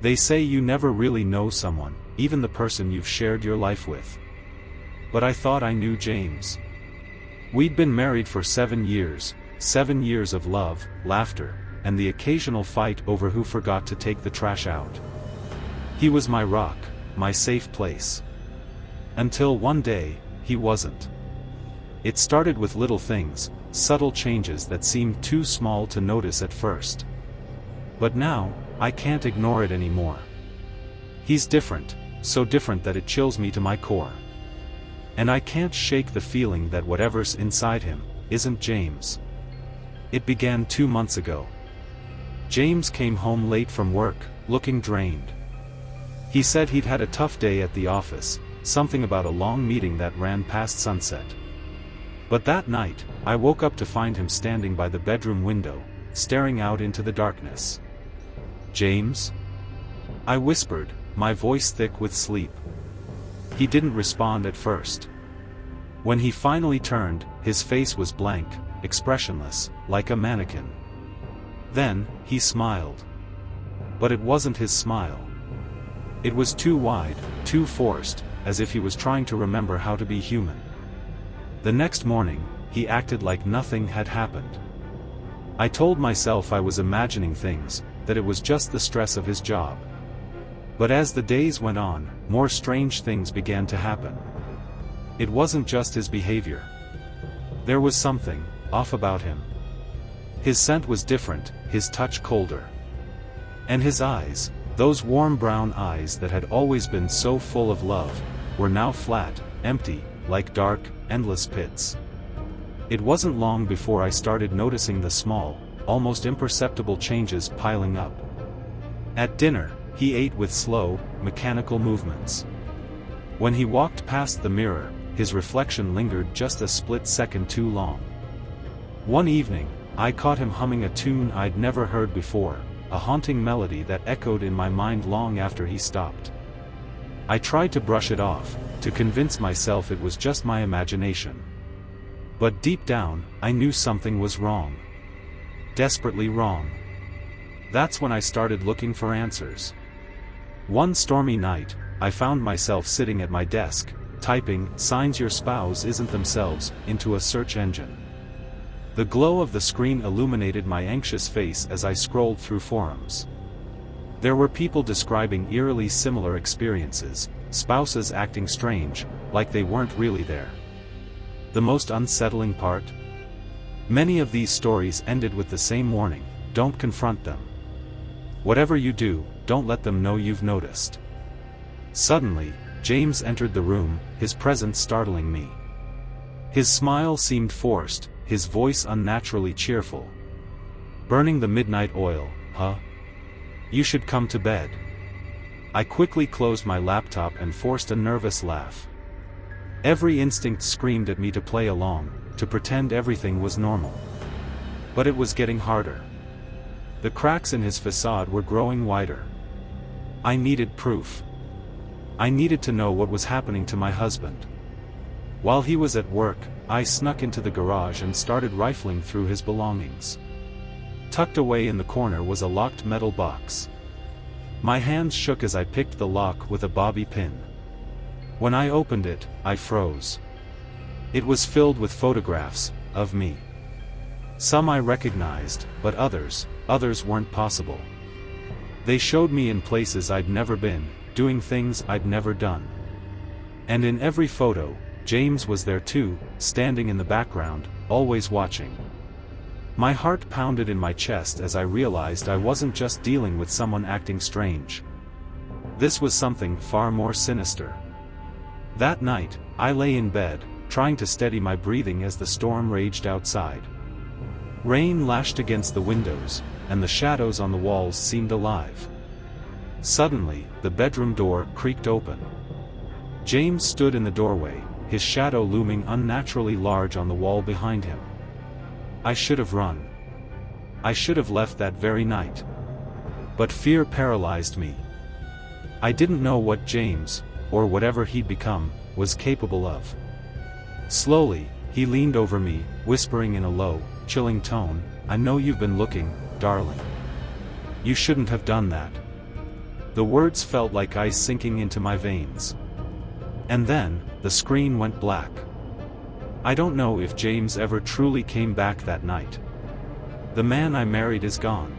They say you never really know someone, even the person you've shared your life with. But I thought I knew James. We'd been married for 7 years, 7 years of love, laughter, and the occasional fight over who forgot to take the trash out. He was my rock, my safe place. Until one day, he wasn't. It started with little things, subtle changes that seemed too small to notice at first. But now, I can't ignore it anymore. He's different, so different that it chills me to my core. And I can't shake the feeling that whatever's inside him isn't James. It began 2 months ago. James came home late from work, looking drained. He said he'd had a tough day at the office, something about a long meeting that ran past sunset. But that night, I woke up to find him standing by the bedroom window, staring out into the darkness. "James?" I whispered, my voice thick with sleep. He didn't respond at first. When he finally turned, his face was blank, expressionless, like a mannequin. Then, he smiled. But it wasn't his smile. It was too wide, too forced, as if he was trying to remember how to be human. The next morning, he acted like nothing had happened. I told myself I was imagining things, that it was just the stress of his job. But as the days went on, more strange things began to happen. It wasn't just his behavior. There was something off about him. His scent was different, his touch colder. And his eyes, those warm brown eyes that had always been so full of love, were now flat, empty, like dark, endless pits. It wasn't long before I started noticing the small, almost imperceptible changes piling up. At dinner, he ate with slow, mechanical movements. When he walked past the mirror, his reflection lingered just a split second too long. One evening, I caught him humming a tune I'd never heard before, a haunting melody that echoed in my mind long after he stopped. I tried to brush it off, to convince myself it was just my imagination. But deep down, I knew something was wrong. Desperately wrong. That's when I started looking for answers. One stormy night, I found myself sitting at my desk, typing "signs your spouse isn't themselves" into a search engine. The glow of the screen illuminated my anxious face as I scrolled through forums. There were people describing eerily similar experiences, spouses acting strange, like they weren't really there. The most unsettling part? Many of these stories ended with the same warning: don't confront them. Whatever you do, don't let them know you've noticed. Suddenly, James entered the room, his presence startling me. His smile seemed forced, his voice unnaturally cheerful. "Burning the midnight oil, huh? You should come to bed." I quickly closed my laptop and forced a nervous laugh. Every instinct screamed at me to play along, to pretend everything was normal. But it was getting harder. The cracks in his facade were growing wider. I needed proof. I needed to know what was happening to my husband. While he was at work, I snuck into the garage and started rifling through his belongings. Tucked away in the corner was a locked metal box. My hands shook as I picked the lock with a bobby pin. When I opened it, I froze. It was filled with photographs of me. Some I recognized, but others weren't possible. They showed me in places I'd never been, doing things I'd never done. And in every photo, James was there too, standing in the background, always watching. My heart pounded in my chest as I realized I wasn't just dealing with someone acting strange. This was something far more sinister. That night, I lay in bed, trying to steady my breathing as the storm raged outside. Rain lashed against the windows, and the shadows on the walls seemed alive. Suddenly, the bedroom door creaked open. James stood in the doorway, his shadow looming unnaturally large on the wall behind him. I should have run. I should have left that very night. But fear paralyzed me. I didn't know what James, or whatever he'd become, was capable of. Slowly, he leaned over me, whispering in a low, chilling tone, "I know you've been looking, darling. You shouldn't have done that. The words felt like ice sinking into my veins. And then, the screen went black. I don't know if James ever truly came back that night. The man I married is gone.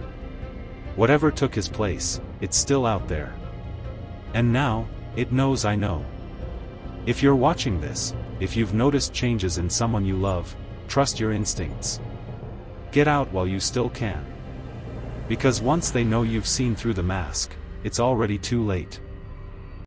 Whatever took his place, it's still out there. And now, it knows I know. If you're watching this, if you've noticed changes in someone you love, trust your instincts. Get out while you still can. Because once they know you've seen through the mask, it's already too late.